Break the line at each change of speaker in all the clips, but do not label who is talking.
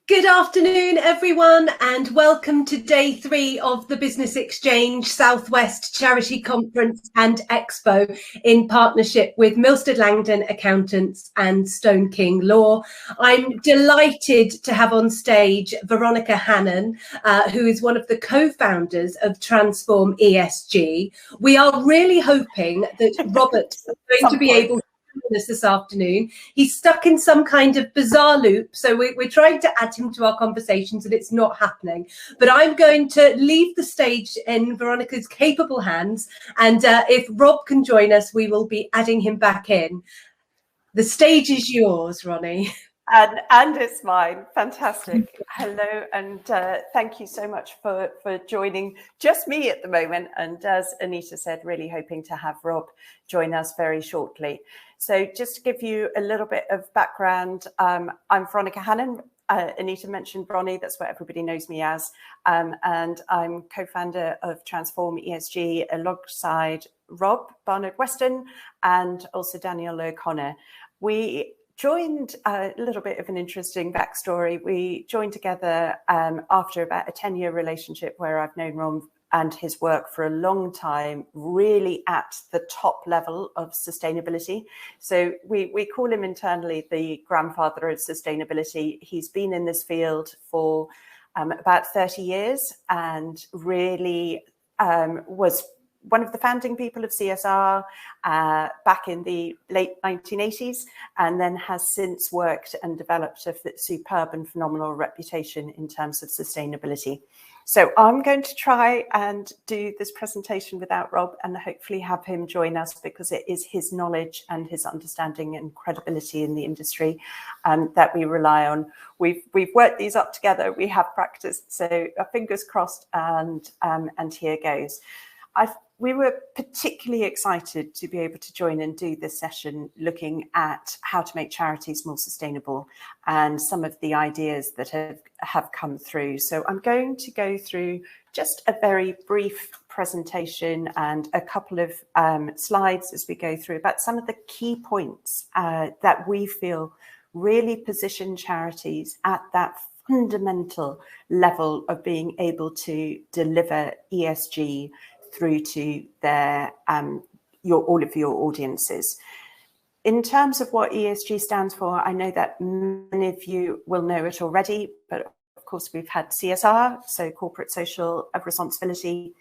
Good afternoon, everyone, and welcome to day 3 of the Business Exchange Southwest Charity Conference and Expo in partnership with Milstead Langdon Accountants and Stone King Law. I'm delighted to have on stage Veronica Hannon, who is one of the co-founders of Transform ESG. We are really hoping that Robert is going to be able to us this afternoon. He's stuck in some kind of bizarre loop, so we're trying to add him to our conversations and it's not happening. But I'm going to leave the stage in Veronica's capable hands, and if Rob can join us, we will be adding him back in. The stage is yours, Ronnie.
And it's mine. Fantastic. Hello, and thank you so much for joining just me at the moment. And as Anita said, really hoping to have Rob join us very shortly. So just to give you a little bit of background, I'm Veronica Hannon. Anita mentioned Bronnie, that's what everybody knows me as. And I'm co-founder of Transform ESG alongside Rob Barnard-Weston and also Daniel O'Connor. We joined a little bit of an interesting backstory. We joined together after about a 10-year relationship where I've known Ron and his work for a long time, really at the top level of sustainability. So we call him internally the grandfather of sustainability. He's been in this field for about 30 years and really was one of the founding people of CSR back in the late 1980s, and then has since worked and developed a superb and phenomenal reputation in terms of sustainability. So I'm going to try and do this presentation without Rob and hopefully have him join us, because it is his knowledge and his understanding and credibility in the industry that we rely on. We've worked these up together, we have practiced, so fingers crossed, and here goes. We were particularly excited to be able to join and do this session looking at how to make charities more sustainable and some of the ideas that have come through. So I'm going to go through just a very brief presentation and a couple of slides as we go through about some of the key points that we feel really position charities at that fundamental level of being able to deliver ESG through to their all of your audiences. In terms of what ESG stands for, I know that many of you will know it already, but of course we've had CSR, so corporate social responsibility.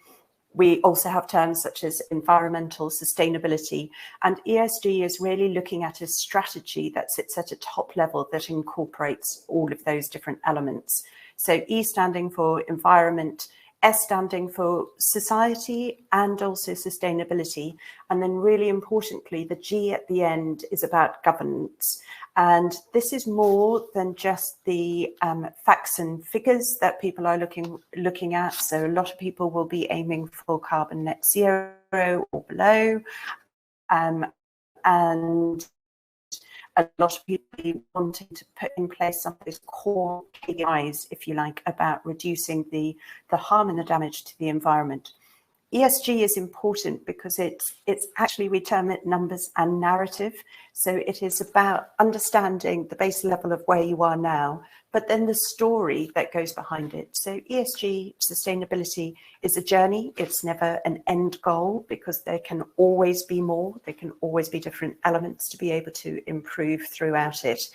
We also have terms such as environmental sustainability, and ESG is really looking at a strategy that sits at a top level that incorporates all of those different elements. So E standing for environment, S standing for society and also sustainability. And then really importantly, the G at the end is about governance. And this is more than just the facts and figures that people are looking at. So a lot of people will be aiming for carbon net zero or below. And a lot of people wanting to put in place some of these core KPIs, if you like, about reducing the harm and the damage to the environment. ESG is important because it's actually, we term it numbers and narrative. So it is about understanding the base level of where you are now, but then the story that goes behind it. So ESG, sustainability, is a journey. It's never an end goal, because there can always be more. There can always be different elements to be able to improve throughout it.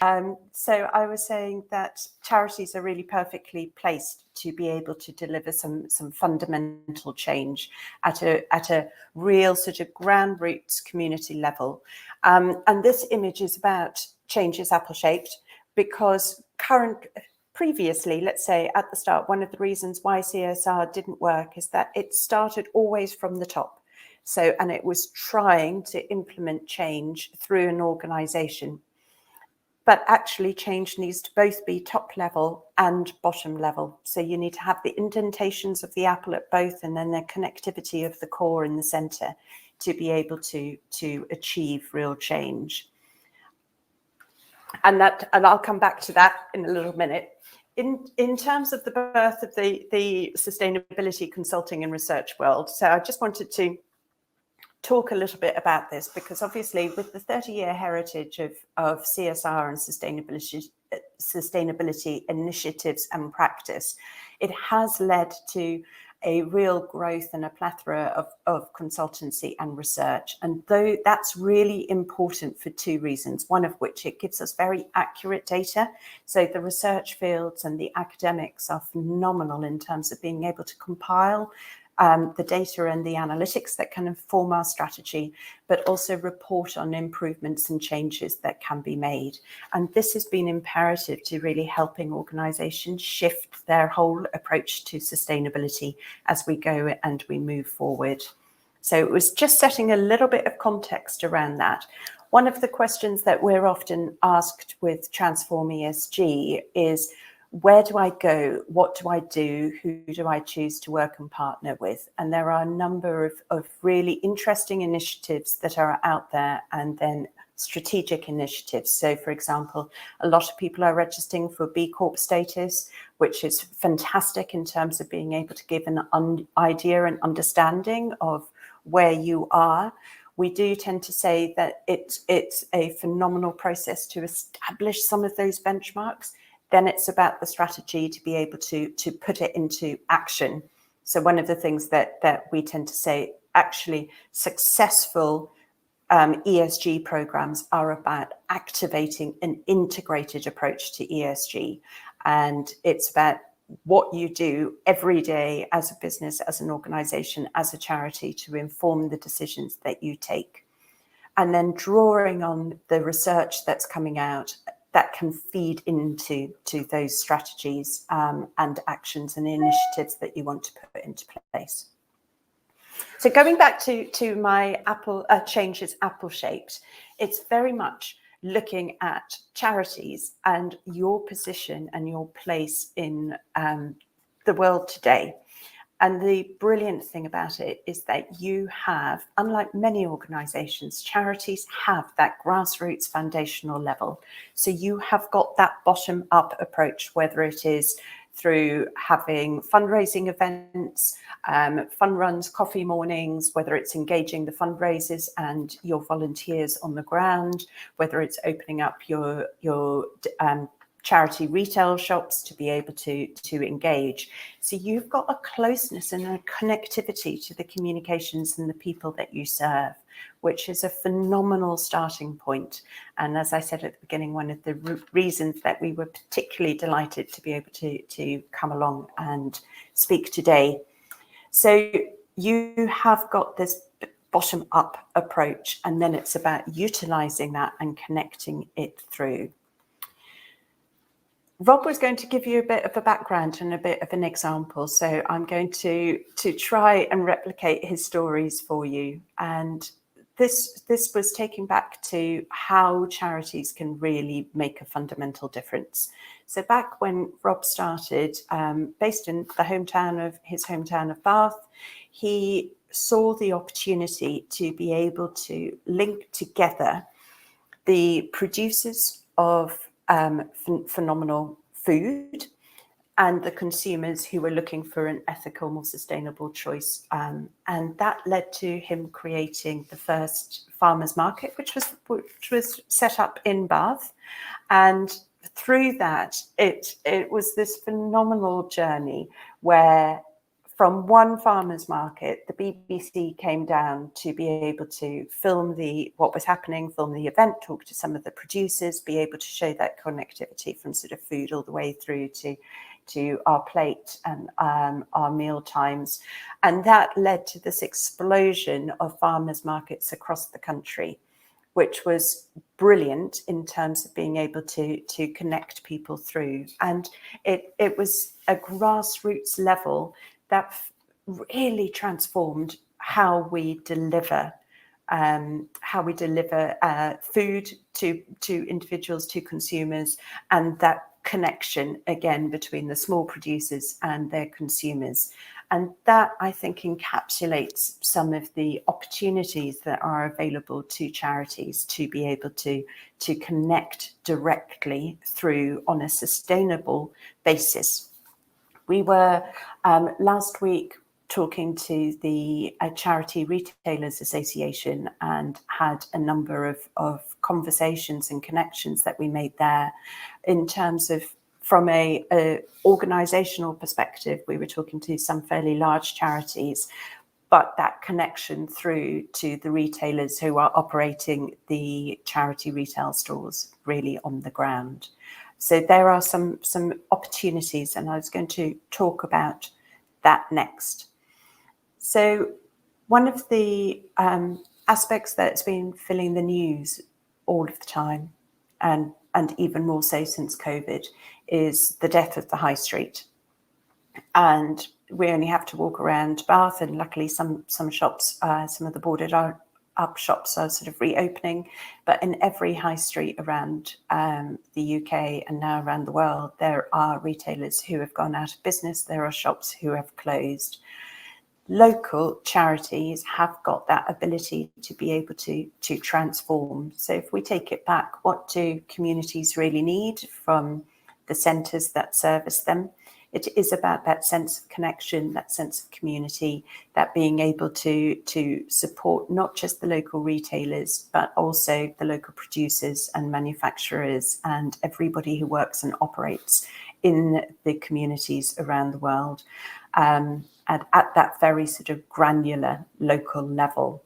So I was saying that charities are really perfectly placed to be able to deliver some fundamental change at a real sort of ground roots community level. And this image is about change is apple-shaped, because previously, let's say at the start, one of the reasons why CSR didn't work is that it started always from the top. So, and it was trying to implement change through an organization. But actually change needs to both be top level and bottom level. So you need to have the indentations of the apple at both, and then the connectivity of the core in the center to be able to achieve real change. And I'll come back to that in a little minute. In terms of the birth of the sustainability consulting and research world, so I just wanted to talk a little bit about this, because obviously with the 30-year heritage of CSR and sustainability initiatives and practice, it has led to a real growth and a plethora of consultancy and research. And though that's really important for two reasons, one of which it gives us very accurate data. So the research fields and the academics are phenomenal in terms of being able to compile the data and the analytics that can inform our strategy, but also report on improvements and changes that can be made. And this has been imperative to really helping organisations shift their whole approach to sustainability as we go and we move forward. So it was just setting a little bit of context around that. One of the questions that we're often asked with Transform ESG is, where do I go? What do I do? Who do I choose to work and partner with? And there are a number of really interesting initiatives that are out there, and then strategic initiatives. So, for example, a lot of people are registering for B Corp status, which is fantastic in terms of being able to give an idea and understanding of where you are. We do tend to say that it's a phenomenal process to establish some of those benchmarks. Then it's about the strategy to be able to put it into action. So one of the things that we tend to say, actually successful ESG programs are about activating an integrated approach to ESG. And it's about what you do every day as a business, as an organization, as a charity, to inform the decisions that you take. And then drawing on the research that's coming out that can feed into those strategies and actions and initiatives that you want to put into place. So going back to my change is apple shaped, it's very much looking at charities and your position and your place in the world today. And the brilliant thing about it is that you have, unlike many organisations, charities have that grassroots foundational level. So you have got that bottom up approach, whether it is through having fundraising events, fund runs, coffee mornings, whether it's engaging the fundraisers and your volunteers on the ground, whether it's opening up your charity retail shops to be able to engage. So you've got a closeness and a connectivity to the communications and the people that you serve, which is a phenomenal starting point. And as I said at the beginning, one of the reasons that we were particularly delighted to be able to come along and speak today. So you have got this bottom up approach, and then it's about utilizing that and connecting it through. Rob was going to give you a bit of a background and a bit of an example. So I'm going to try and replicate his stories for you. And this was taking back to how charities can really make a fundamental difference. So back when Rob started, based in his hometown of Bath, he saw the opportunity to be able to link together the producers of phenomenal food and the consumers who were looking for an ethical, more sustainable choice. And that led to him creating the first farmers market, which was set up in Bath. And through that, it was this phenomenal journey where from one farmers market, the BBC came down to be able to film what was happening, film the event, talk to some of the producers, be able to show that connectivity from sort of food all the way through to our plate and our meal times. And that led to this explosion of farmers markets across the country, which was brilliant in terms of being able to connect people through. And it was a grassroots level that really transformed how we deliver food to individuals, to consumers, and that connection again between the small producers and their consumers. And that, I think, encapsulates some of the opportunities that are available to charities to be able to connect directly through on a sustainable basis. We were last week talking to the Charity Retailers Association and had a number of conversations and connections that we made there in terms of, from a organisational perspective, we were talking to some fairly large charities, but that connection through to the retailers who are operating the charity retail stores really on the ground. So there are some opportunities, and I was going to talk about that next. So one of the aspects that's been filling the news all of the time, and even more so since COVID, is the death of the high street. And we only have to walk around Bath, and luckily some shops, some of the boarded up shops are sort of reopening. But in every high street around the UK and now around the world, there are retailers who have gone out of business. There are shops who have closed. Local charities have got that ability to be able to transform. So if we take it back, what do communities really need from the centres that service them? It is about that sense of connection, that sense of community, that being able to support not just the local retailers, but also the local producers and manufacturers and everybody who works and operates in the communities around the world. And at that very sort of granular local level.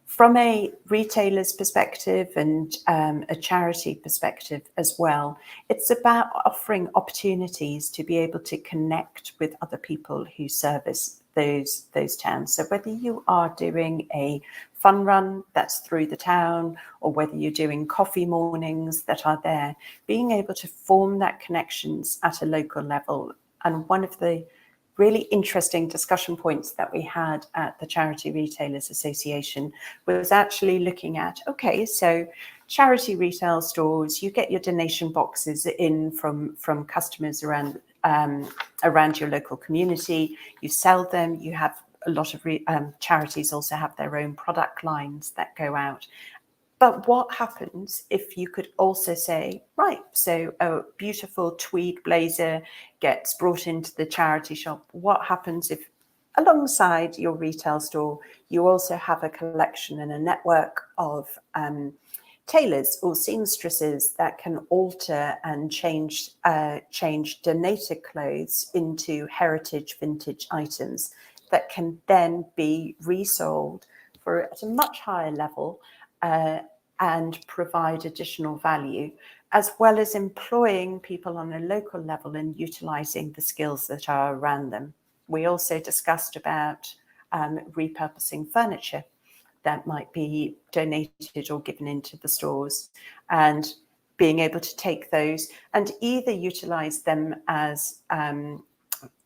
From a retailer's perspective and a charity perspective as well, it's about offering opportunities to be able to connect with other people who service those towns. So whether you are doing a fun run that's through the town, or whether you're doing coffee mornings that are there, being able to form that connections at a local level. And one of the really interesting discussion points that we had at the Charity Retailers Association was actually looking at, okay, so charity retail stores, you get your donation boxes in from customers around your local community, you sell them, you have a lot of charities also have their own product lines that go out. But what happens if you could also say, right, so a beautiful tweed blazer gets brought into the charity shop. What happens if alongside your retail store, you also have a collection and a network of tailors or seamstresses that can alter and change donated clothes into heritage vintage items that can then be resold for at a much higher level and provide additional value, as well as employing people on a local level and utilising the skills that are around them. We also discussed about repurposing furniture that might be donated or given into the stores, and being able to take those and either utilise them as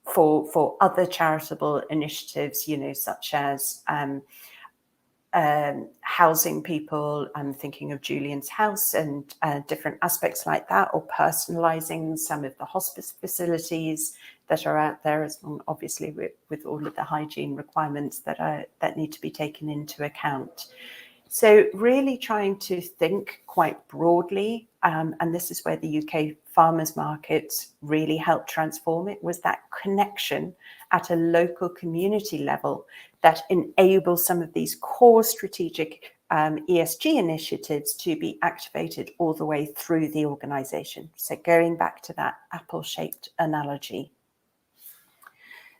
for other charitable initiatives, you know, such as housing people. I'm thinking of Julian's House and different aspects like that, or personalising some of the hospice facilities that are out there, as long, obviously with all of the hygiene requirements that need to be taken into account. So really trying to think quite broadly, and this is where the UK farmers markets really helped transform it, was that connection at a local community level that enables some of these core strategic ESG initiatives to be activated all the way through the organisation. So going back to that apple-shaped analogy.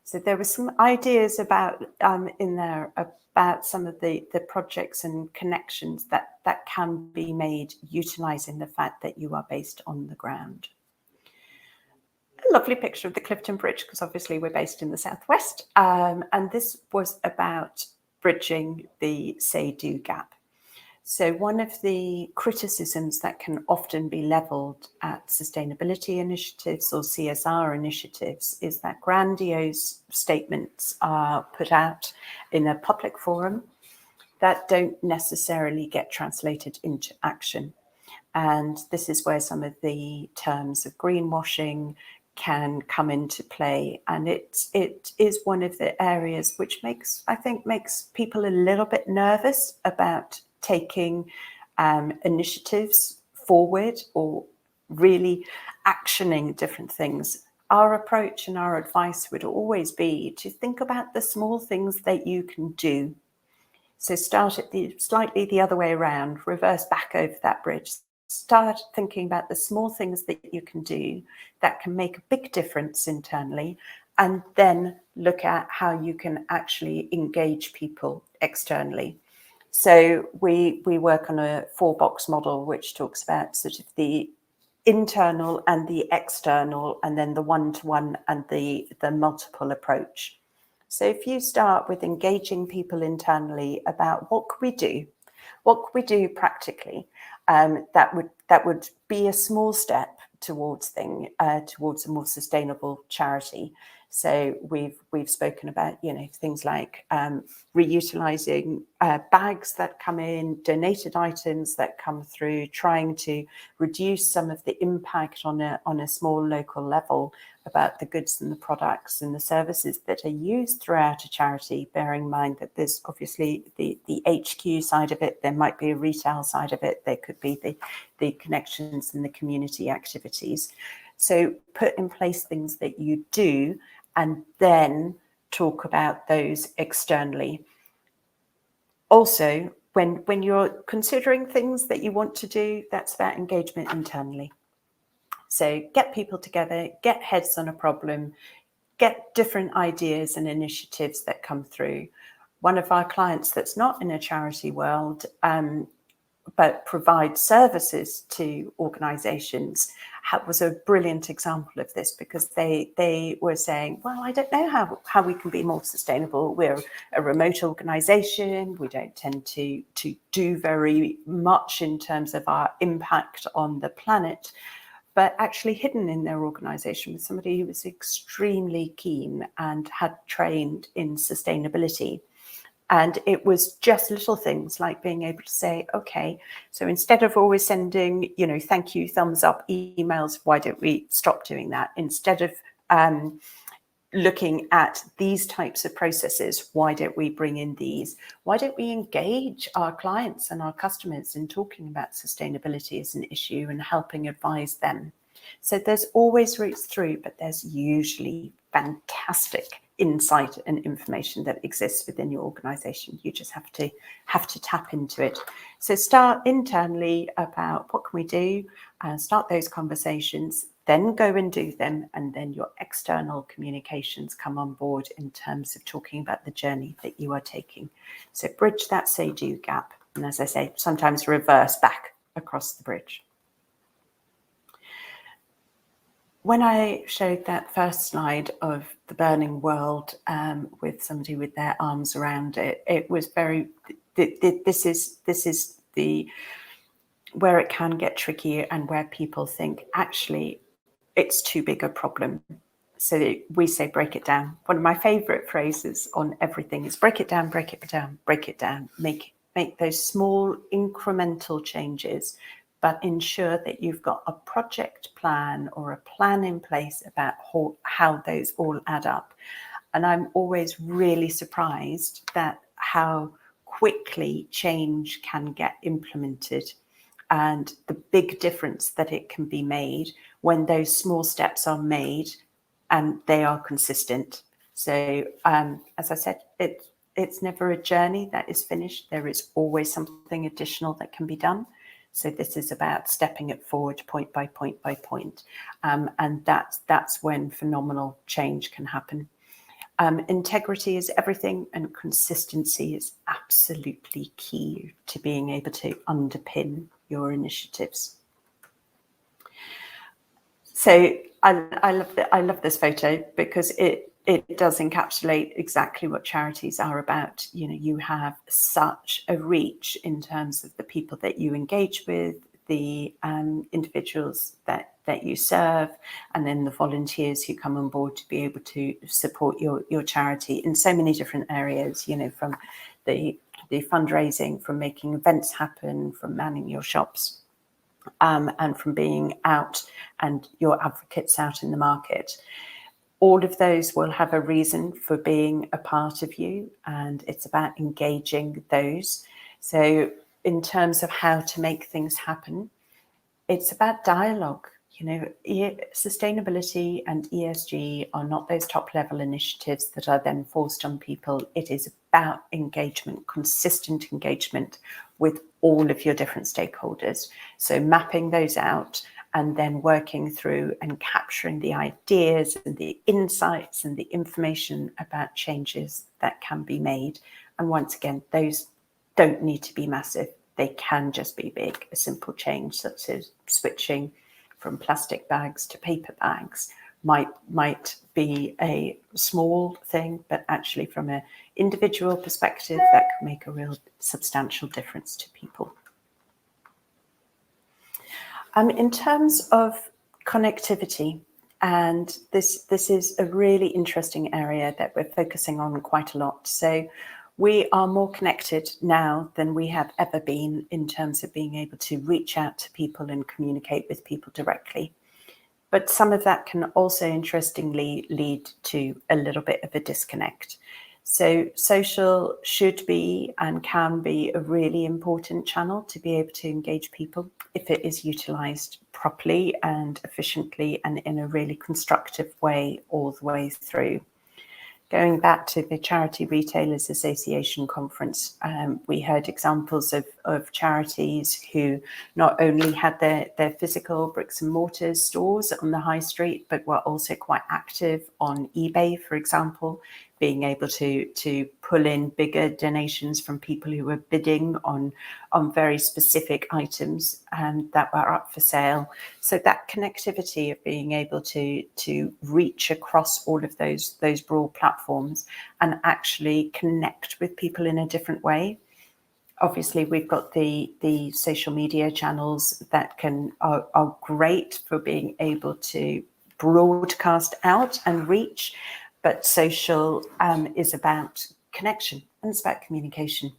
So there were some ideas about in there about some of the projects and connections that can be made utilising the fact that you are based on the ground. A lovely picture of the Clifton Bridge, because obviously we're based in the southwest, and this was about bridging the say-do gap. So one of the criticisms that can often be levelled at sustainability initiatives or CSR initiatives is that grandiose statements are put out in a public forum that don't necessarily get translated into action. And this is where some of the terms of greenwashing can come into play. And it is one of the areas which makes people a little bit nervous about taking initiatives forward or really actioning different things. our approach and our advice would always be to think about the small things that you can do. So start at slightly the other way around, reverse back over that bridge. Start thinking about the small things that you can do that can make a big difference internally, and then look at how you can actually engage people externally. So we work on a 4-box model, which talks about sort of the internal and the external, and then the one-to-one and the multiple approach. So if you start with engaging people internally about what can we do practically, that would be a small step towards a more sustainable charity. So we've spoken about, you know, things like reutilizing bags that come in, donated items that come through, trying to reduce some of the impact on a small local level about the goods and the products and the services that are used throughout a charity, bearing in mind that there's obviously the HQ side of it, there might be a retail side of it, there could be the connections and the community activities. So put in place things that you do and then talk about those externally. Also, when you're considering things that you want to do, that's about engagement internally. So get people together, get heads on a problem, get different ideas and initiatives that come through. One of our clients that's not in a charity world, but provides services to organisations, was a brilliant example of this, because they were saying, well, I don't know how we can be more sustainable. We're a remote organisation. We don't tend to do very much in terms of our impact on the planet. But actually hidden in their organisation was somebody who was extremely keen and had trained in sustainability. And it was just little things like being able to say, okay, so instead of always sending, you know, thank you, thumbs up emails, why don't we stop doing that? Instead of looking at these types of processes, why don't we bring in these? Why don't we engage our clients and our customers in talking about sustainability as an issue and helping advise them? So there's always routes through, but there's usually fantastic insight and information that exists within your organization. You just have to tap into it. So start internally about what can we do, start those conversations, then go and do them, and then your external communications come on board in terms of talking about the journey that you are taking. So bridge that say-do gap, and as I say, sometimes reverse back across the bridge. When I showed that first slide of the burning world with somebody with their arms around it, it was very, this is the where it can get tricky and where people think, actually, it's too big a problem. So we say, break it down. One of my favorite phrases on everything is break it down, break it down, break it down. Make those small incremental changes, but ensure that you've got a project plan or a plan in place about how those all add up. And I'm always really surprised that how quickly change can get implemented, and the big difference that it can be made when those small steps are made and they are consistent. So as I said, it's never a journey that is finished. There is always something additional that can be done. So this is about stepping it forward point by point by point. And that's when phenomenal change can happen. Integrity is everything, and consistency is absolutely key to being able to underpin your initiatives. So I love this photo because it does encapsulate exactly what charities are about. You know, you have such a reach in terms of the people that you engage with, the individuals that you serve, and then the volunteers who come on board to be able to support your charity in so many different areas, you know, from the fundraising, from making events happen, from manning your shops, and from being out and your advocates out in the market. All of those will have a reason for being a part of you, and it's about engaging those. So in terms of how to make things happen, it's about dialogue. sustainability and ESG are not those top level initiatives that are then forced on people. It is about engagement, consistent engagement with all of your different stakeholders. So mapping those out and then working through and capturing the ideas and the insights and the information about changes that can be made. And once again, those don't need to be massive. They can just be big. A simple change such as switching from plastic bags to paper bags might be a small thing, but actually from an individual perspective, that can make a real substantial difference to people. In terms of connectivity, and this is a really interesting area that we're focusing on quite a lot. So we are more connected now than we have ever been in terms of being able to reach out to people and communicate with people directly. But some of that can also interestingly lead to a little bit of a disconnect. So social should be and can be a really important channel to be able to engage people if it is utilised properly and efficiently and in a really constructive way all the way through. Going back to the Charity Retailers Association conference, we heard examples of charities who not only had their physical bricks and mortar stores on the high street, but were also quite active on eBay, for example, being able to pull in bigger donations from people who were bidding on very specific items that were up for sale. So that connectivity of being able to reach across all of those broad platforms and actually connect with people in a different way. Obviously, we've got the social media channels that are great for being able to broadcast out and reach. But social is about connection and it's about communication.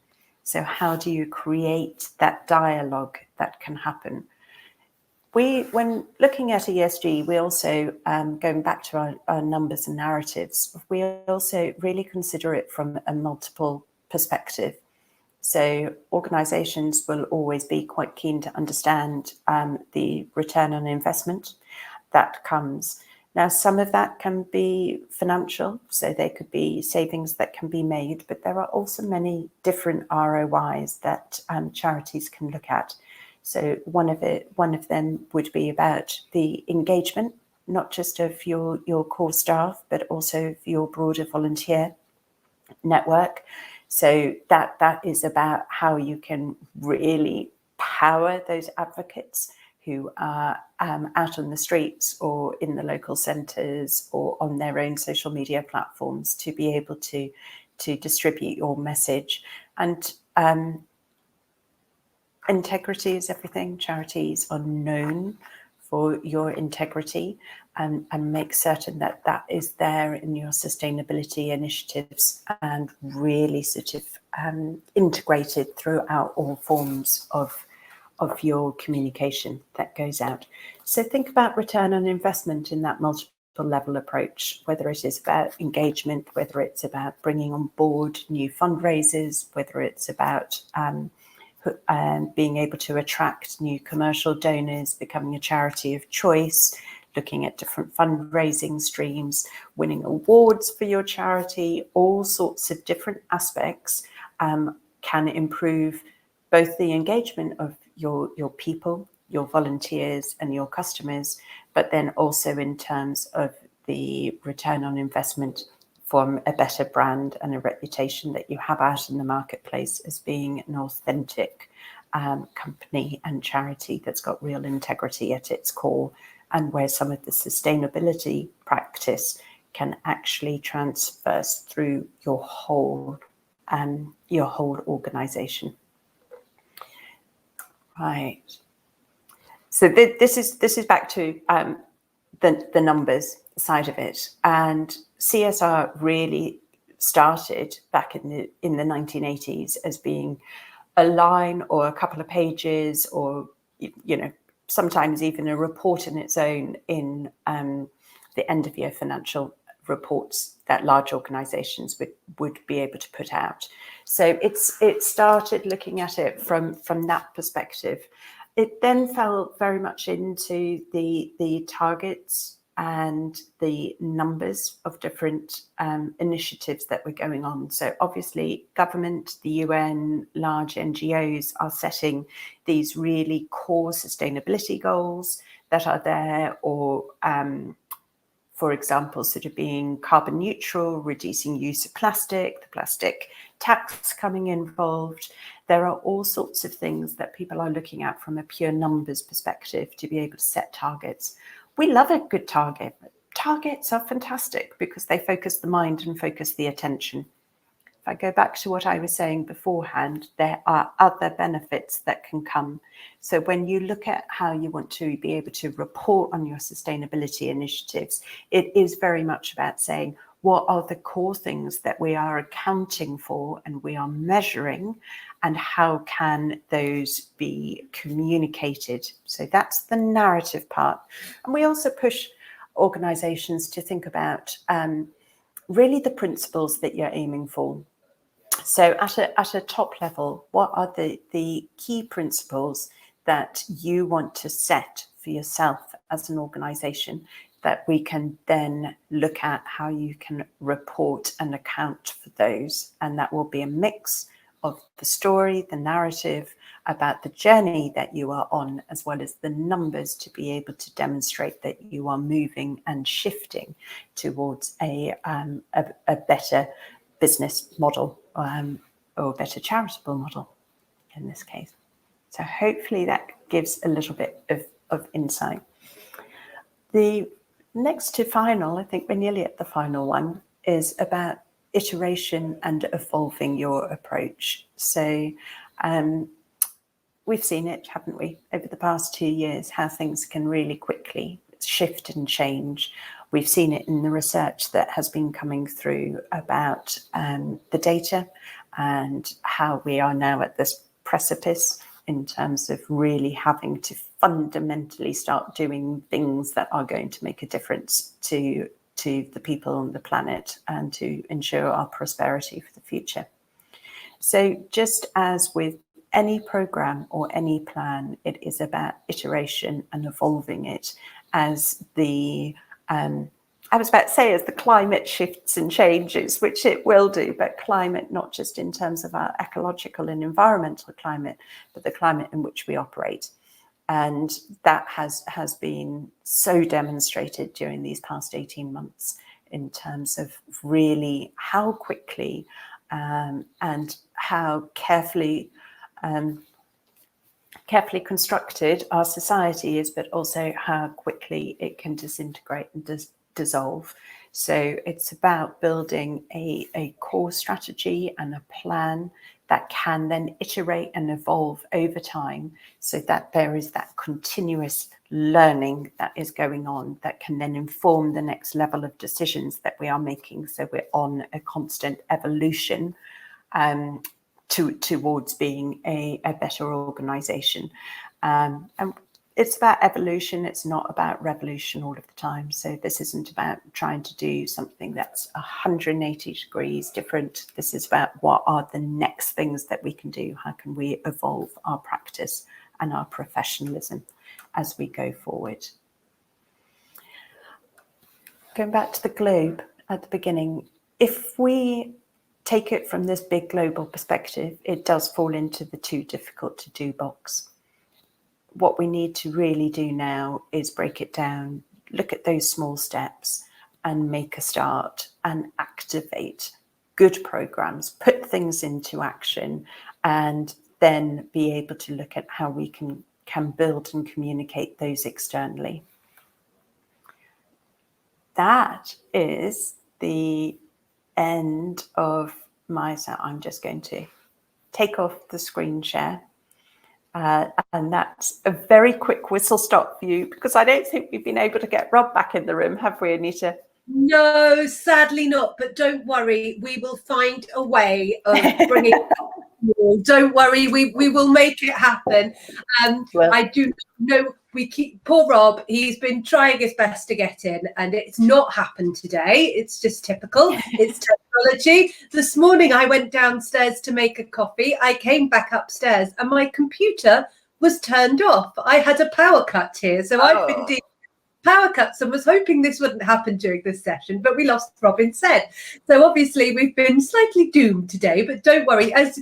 So how do you create that dialogue that can happen? When looking at ESG, we also, going back to our numbers and narratives, we also really consider it from a multiple perspective. So organisations will always be quite keen to understand the return on investment that comes. Now, some of that can be financial, so there could be savings that can be made, but there are also many different ROIs that charities can look at. So one of them would be about the engagement, not just of your core staff, but also of your broader volunteer network. So that is about how you can really power those advocates who are out on the streets or in the local centres or on their own social media platforms to be able to distribute your message. And integrity is everything. Charities are known for your integrity and make certain that that is there in your sustainability initiatives and really sort of integrated throughout all forms of your communication that goes out. So think about return on investment in that multiple level approach, whether it is about engagement, whether it's about bringing on board new fundraisers, whether it's about being able to attract new commercial donors, becoming a charity of choice, looking at different fundraising streams, winning awards for your charity, all sorts of different aspects can improve both the engagement of your people, your volunteers and your customers, but then also in terms of the return on investment from a better brand and a reputation that you have out in the marketplace as being an authentic company and charity that's got real integrity at its core, and where some of the sustainability practice can actually transfer through your whole organization. Right. So this is back to the numbers side of it, and CSR really started back in the 1980s as being a line or a couple of pages, or sometimes even a report in its own in the end of year financial reports that large organizations would be able to put out. So it started looking at it from that perspective. it then fell very much into the targets and the numbers of different initiatives that were going on. So obviously government, the UN, large NGOs are setting these really core sustainability goals that are there, or for example, sort of being carbon neutral, reducing use of plastic, the plastic tax coming involved. There are all sorts of things that people are looking at from a pure numbers perspective to be able to set targets. We love a good target. Targets are fantastic because they focus the mind and focus the attention. If I go back to what I was saying beforehand, there are other benefits that can come. So when you look at how you want to be able to report on your sustainability initiatives, it is very much about saying, what are the core things that we are accounting for and we are measuring, and how can those be communicated? So that's the narrative part. And we also push organizations to think about really the principles that you're aiming for. So at a top level, what are the key principles that you want to set for yourself as an organization that we can then look at how you can report and account for those? And that will be a mix of the story, the narrative about the journey that you are on, as well as the numbers to be able to demonstrate that you are moving and shifting towards a better business model, or a better charitable model in this case. So hopefully that gives a little bit of insight. The next to final, I think we're nearly at the final one, is about iteration and evolving your approach. So we've seen it, haven't we, over the past 2 years, how things can really quickly shift and change. We've seen it in the research that has been coming through about the data and how we are now at this precipice in terms of really having to fundamentally start doing things that are going to make a difference to the people on the planet and to ensure our prosperity for the future. So just as with any program or any plan, it is about iteration and evolving it as the I was about to say as the climate shifts and changes, which it will do, but climate not just in terms of our ecological and environmental climate, but the climate in which we operate. And that has been so demonstrated during these past 18 months in terms of really how quickly and how carefully constructed our society is, but also how quickly it can disintegrate and dissolve. So it's about building a core strategy and a plan that can then iterate and evolve over time, so that there is that continuous learning that is going on that can then inform the next level of decisions that we are making. So we're on a constant evolution towards being a better organization. And it's about evolution. It's not about revolution all of the time. So this isn't about trying to do something that's 180 degrees different. This is about what are the next things that we can do? How can we evolve our practice and our professionalism as we go forward? Going back to the globe at the beginning, if we take it from this big global perspective, it does fall into the too difficult to do box. What we need to really do now is break it down, look at those small steps and make a start and activate good programs, put things into action, and then be able to look at how we can build and communicate those externally. That is the end of my set. I'm just going to take off the screen share. And that's a very quick whistle stop for you, because I don't think we've been able to get Rob back in the room, have we, Anita?
No, sadly not. But don't worry, we will find a way of bringing it up. Don't worry, we will make it happen. Well, I do know we keep poor Rob. He's been trying his best to get in, and it's not happened today. It's just typical. It's technology. This morning I went downstairs to make a coffee. I came back upstairs and my computer was turned off. I had a power cut here, so I've been dealing power cuts and was hoping this wouldn't happen during this session, but we lost Rob instead. So obviously we've been slightly doomed today, but don't worry. As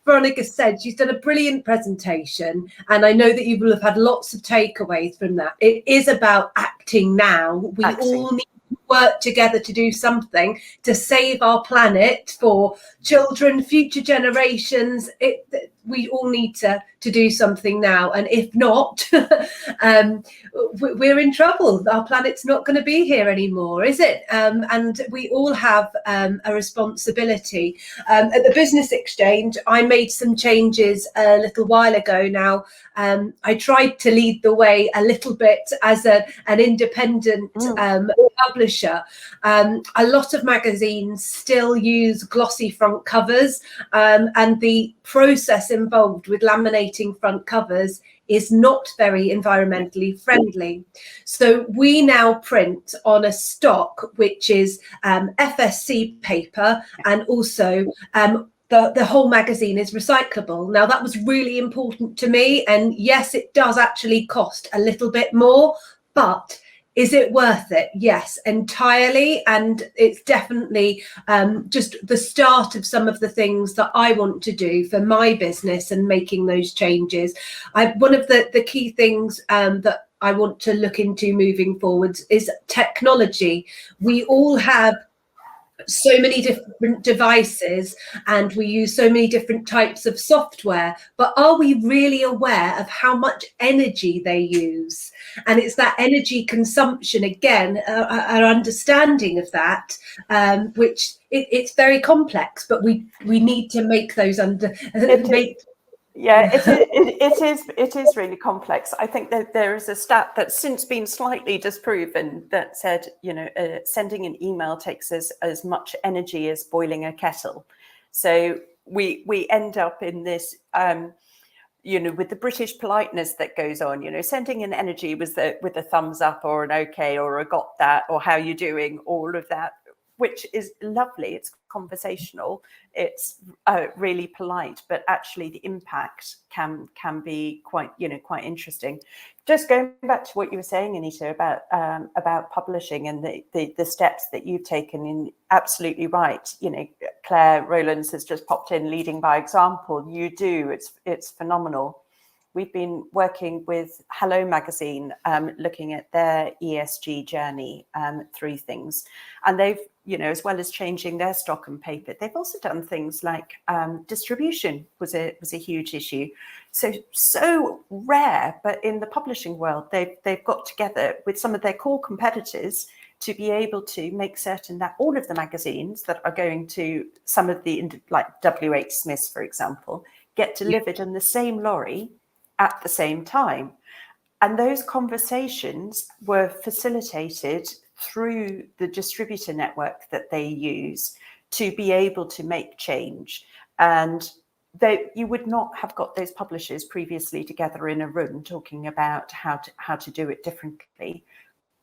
Veronica said, she's done a brilliant presentation, and I know that you will have had lots of takeaways from that. It is about acting now. We all need to work together to do something to save our planet for children, future generations. We all need to do something now, and if not, we're in trouble. Our planet's not going to be here anymore, is it? And we all have a responsibility. At the Business Exchange, I made some changes a little while ago now. I tried to lead the way a little bit as an independent publisher. A lot of magazines still use glossy front covers, and the process involved with laminating front covers is not very environmentally friendly. So we now print on a stock which is FSC paper, and also the whole magazine is recyclable. Now, that was really important to me, and yes, it does actually cost a little bit more, but is it worth it? Yes, entirely. And it's definitely just the start of some of the things that I want to do for my business and making those changes. One of the key things that I want to look into moving forwards is technology. We all have so many different devices and we use so many different types of software, but are we really aware of how much energy they use? And it's that energy consumption, again, our understanding of that, which it's very complex, but we need to make those
Yeah, it is really complex. I think that there is a stat that's since been slightly disproven that said, sending an email takes as much energy as boiling a kettle. So we end up in this, with the British politeness that goes on, sending an energy with a thumbs up or an okay or a got that or how you doing, all of that, which is lovely. It's conversational. It's really polite, but actually the impact can be quite interesting. Just going back to what you were saying, Anita, about publishing and the steps that you've taken, and absolutely right. Claire Rowlands has just popped in, leading by example. You do. It's phenomenal. We've been working with Hello Magazine, looking at their ESG journey through things. And they've, as well as changing their stock and paper, they've also done things like distribution was a huge issue. So rare, but in the publishing world, they've got together with some of their core competitors to be able to make certain that all of the magazines that are going to some of the, like WH Smith's, for example, get delivered in the same lorry at the same time. And those conversations were facilitated through the distributor network that they use to be able to make change. And you would not have got those publishers previously together in a room talking about how to do it differently.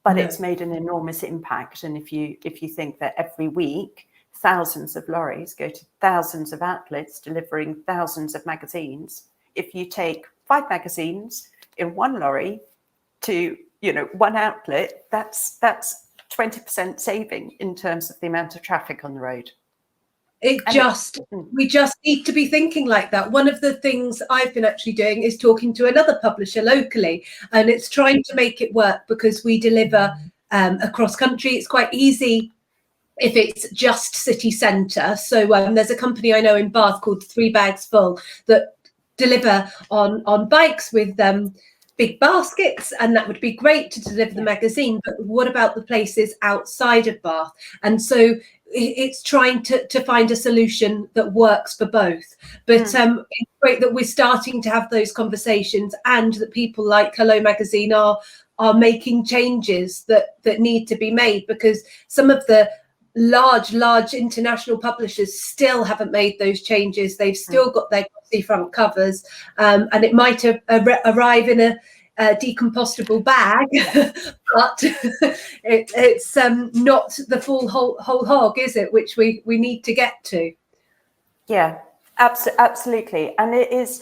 But It's made an enormous impact. And if you think that every week thousands of lorries go to thousands of outlets delivering thousands of magazines, if you take 5 magazines in one lorry to one outlet, that's 20% saving in terms of the amount of traffic on the road.
We just need to be thinking like that. One of the things I've been actually doing is talking to another publisher locally, and it's trying to make it work because we deliver across country. It's quite easy if it's just city centre. So there's a company I know in Bath called 3 Bags Full that deliver on bikes with big baskets, and that would be great to deliver the magazine. But what about the places outside of Bath? And so it's trying to find a solution that works for both. But it's great that we're starting to have those conversations, and that people like Hello Magazine are making changes that need to be made, because some of the large international publishers still haven't made those changes. They've still got their glossy front covers, and it might arrive in a decompostable bag, but it's not the full whole hog, is it? Which we need to get to.
Yeah, absolutely. And it is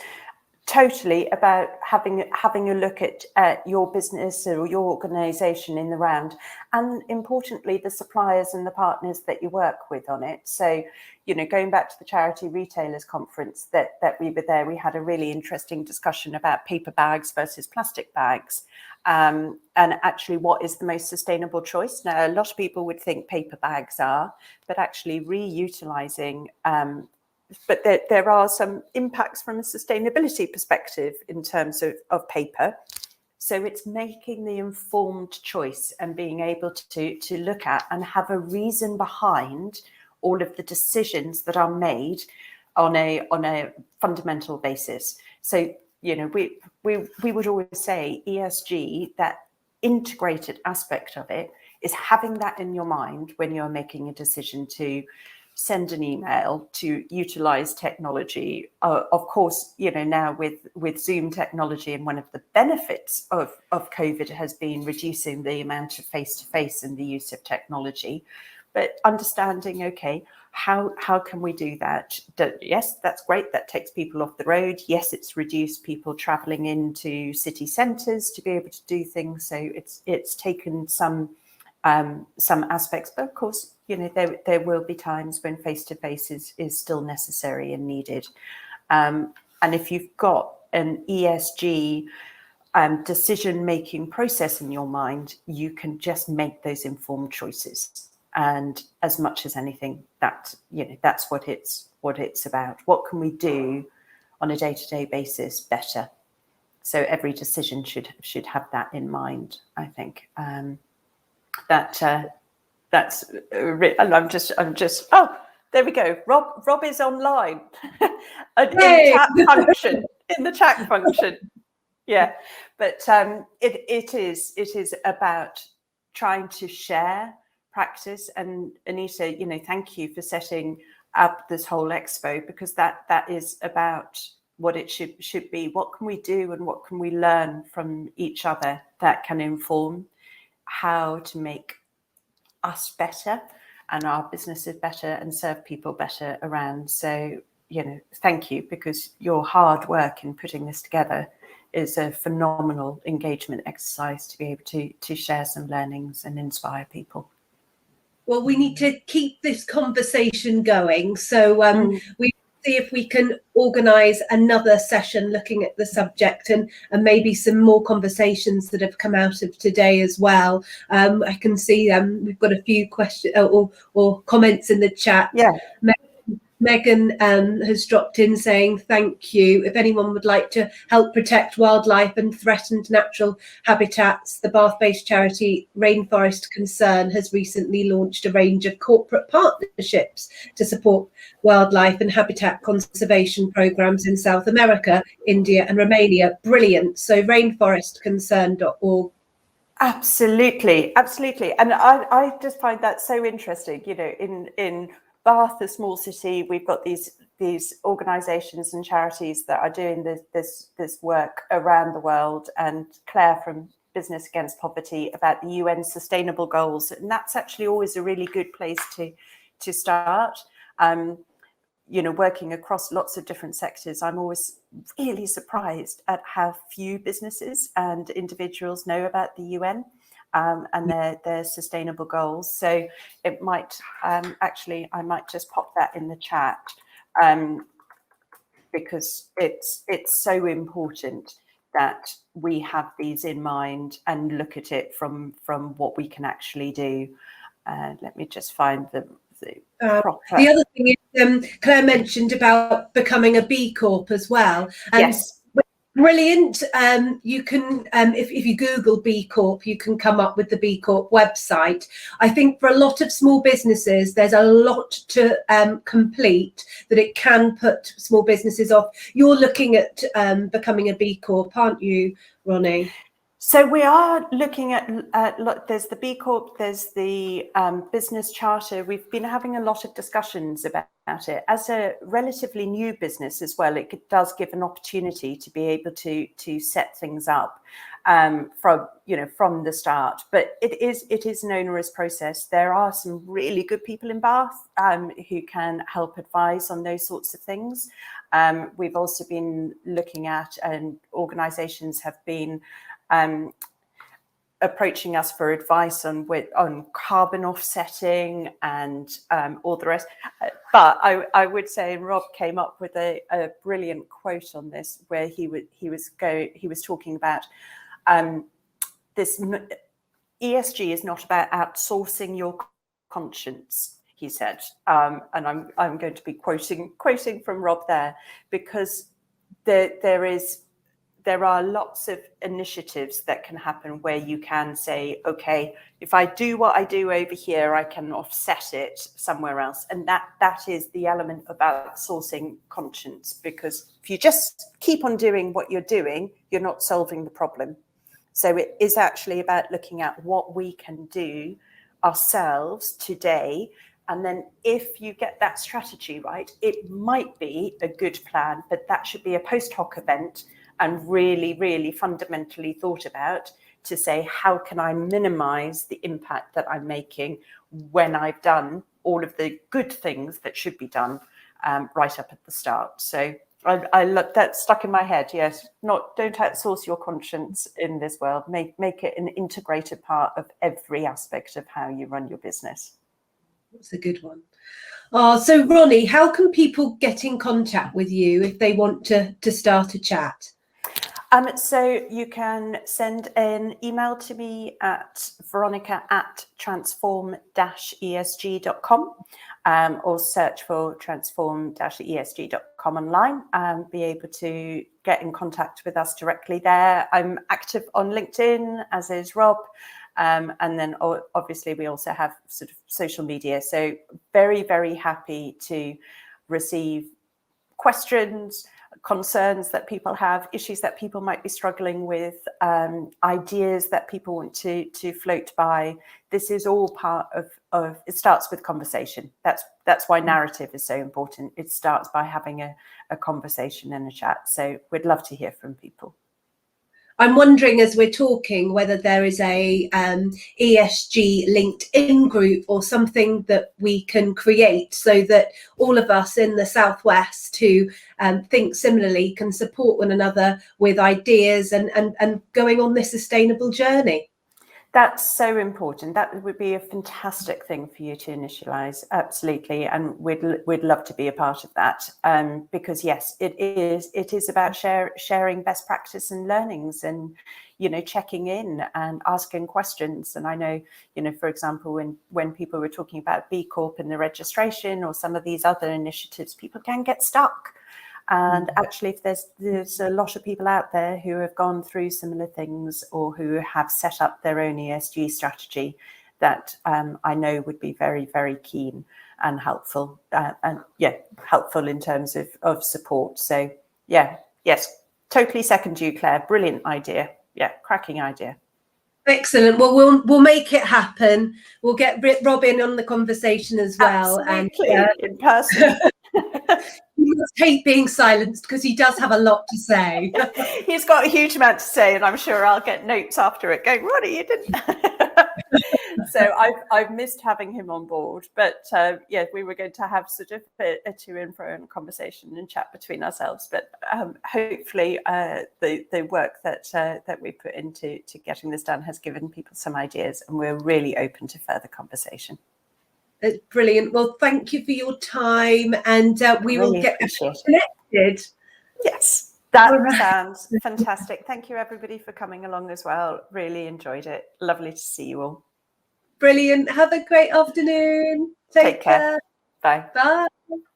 totally about having a look at your business or your organisation in the round, and importantly the suppliers and the partners that you work with on it. So, you know, going back to the Charity Retailers Conference that we were there, we had a really interesting discussion about paper bags versus plastic bags, and actually what is the most sustainable choice. Now, a lot of people would think paper bags are, but actually reutilising but there are some impacts from a sustainability perspective in terms of paper. So it's making the informed choice and being able to look at and have a reason behind all of the decisions that are made on a fundamental basis. So, you know, we would always say ESG, that integrated aspect of it, is having that in your mind when you're making a decision to send an email, to utilize technology. Of course, you know, now with Zoom technology, and one of the benefits of COVID has been reducing the amount of face-to-face and the use of technology, but understanding, okay, how can we do that? Yes, that's great, that takes people off the road. Yes, it's reduced people traveling into city centres to be able to do things, so it's taken some aspects, but of course, you know, there will be times when face-to-face is still necessary and needed. And if you've got an ESG decision-making process in your mind, you can just make those informed choices. And as much as anything, that, you know, that's what it's about. What can we do on a day-to-day basis better? So every decision should have that in mind, I think. That's I'm just oh, there we go. Rob is online in the chat function. Yeah, but it is about trying to share practice. And Anita, you know, thank you for setting up this whole expo, because that is about what it should be. What can we do and what can we learn from each other that can inform how to make us better and our businesses better and serve people better around. So, you know, thank you, because your hard work in putting this together is a phenomenal engagement exercise to be able to share some learnings and inspire people.
Well, we need to keep this conversation going. So we see if we can organise another session looking at the subject, and maybe some more conversations that have come out of today as well. I can see we've got a few questions or comments in the chat.
Yeah.
Megan has dropped in saying thank you. If anyone would like to help protect wildlife and threatened natural habitats, the Bath-based charity Rainforest Concern has recently launched a range of corporate partnerships to support wildlife and habitat conservation programs in South America, India and Romania. Brilliant. So rainforestconcern.org.
Absolutely. And I just find that so interesting. You know, in Bath, a small city, we've got these organisations and charities that are doing this work around the world. And Claire from Business Against Poverty about the UN Sustainable Goals, and that's actually always a really good place to start. You know, working across lots of different sectors, I'm always really surprised at how few businesses and individuals know about the UN. And their sustainable goals. So it might actually, I might just pop that in the chat, because it's so important that we have these in mind and look at it from what we can actually do. Let me just find the proper.
The other thing is, Claire mentioned about becoming a B Corp as well.
Yes.
Brilliant. You can, if you Google B Corp, you can come up with the B Corp website. I think for a lot of small businesses, there's a lot to complete that it can put small businesses off. You're looking at becoming a B Corp, aren't you, Ronnie?
So we are looking at there's the B Corp, there's the business charter. We've been having a lot of discussions about it. As a relatively new business as well, it does give an opportunity to be able to set things up from the start. But it is an onerous process. There are some really good people in Bath who can help advise on those sorts of things. We've also been looking at, and organisations have been approaching us for advice on carbon offsetting and all the rest. But I would say, and Rob came up with a brilliant quote on this, where he was talking about this. ESG is not about outsourcing your conscience, he said, and I'm going to be quoting from Rob there, because there are lots of initiatives that can happen where you can say, okay, if I do what I do over here, I can offset it somewhere else. And that is the element of outsourcing conscience, because if you just keep on doing what you're doing, you're not solving the problem. So it is actually about looking at what we can do ourselves today. And then if you get that strategy right, it might be a good plan, but that should be a post hoc event and really, really fundamentally thought about to say, how can I minimize the impact that I'm making when I've done all of the good things that should be done right up at the start. So I love that, stuck in my head. Yes, don't outsource your conscience in this world. Make it an integrated part of every aspect of how you run your business.
That's a good one. So Ronnie, how can people get in contact with you if they want to start a chat?
So you can send an email to me at veronica@transform-esg.com. Or search for transform-esg.com online and be able to get in contact with us directly there. I'm active on LinkedIn, as is Rob. And then obviously we also have sort of social media. So very, very happy to receive questions, concerns that people have, issues that people might be struggling with, ideas that people want to float by. This is all part of it starts with conversation. That's why narrative is so important. It starts by having a conversation and a chat. So we'd love to hear from people.
I'm wondering, as we're talking, whether there is a ESG LinkedIn group or something that we can create so that all of us in the Southwest who think similarly can support one another with ideas and going on this sustainable journey.
That's so important. That would be a fantastic thing for you to initialize, absolutely, and we'd love to be a part of that. Because yes, it is about sharing best practice and learnings, and checking in and asking questions. And I know, for example, when people were talking about B Corp and the registration or some of these other initiatives, people can get stuck. And actually, if there's a lot of people out there who have gone through similar things or who have set up their own ESG strategy that I know would be very, very keen and helpful, helpful in terms of support. So yes, totally second you, Claire. Brilliant idea. Yeah, cracking idea.
Excellent. Well, we'll make it happen. We'll get Robin on the conversation as well.
Absolutely. And in person.
He must hate being silenced because he does have a lot to say.
He's got a huge amount to say, and I'm sure I'll get notes after it going, Ronnie, you didn't. So I've missed having him on board, but we were going to have sort of a to and fro and conversation and chat between ourselves. But hopefully the work that we put into getting this done has given people some ideas, and we're really open to further conversation.
It's brilliant. Well, thank you for your time, and we will get connected.
Yes, that sounds fantastic. Thank you, everybody, for coming along as well. Really enjoyed it. Lovely to see you all.
Brilliant. Have a great afternoon. Take care.
Bye.
Bye.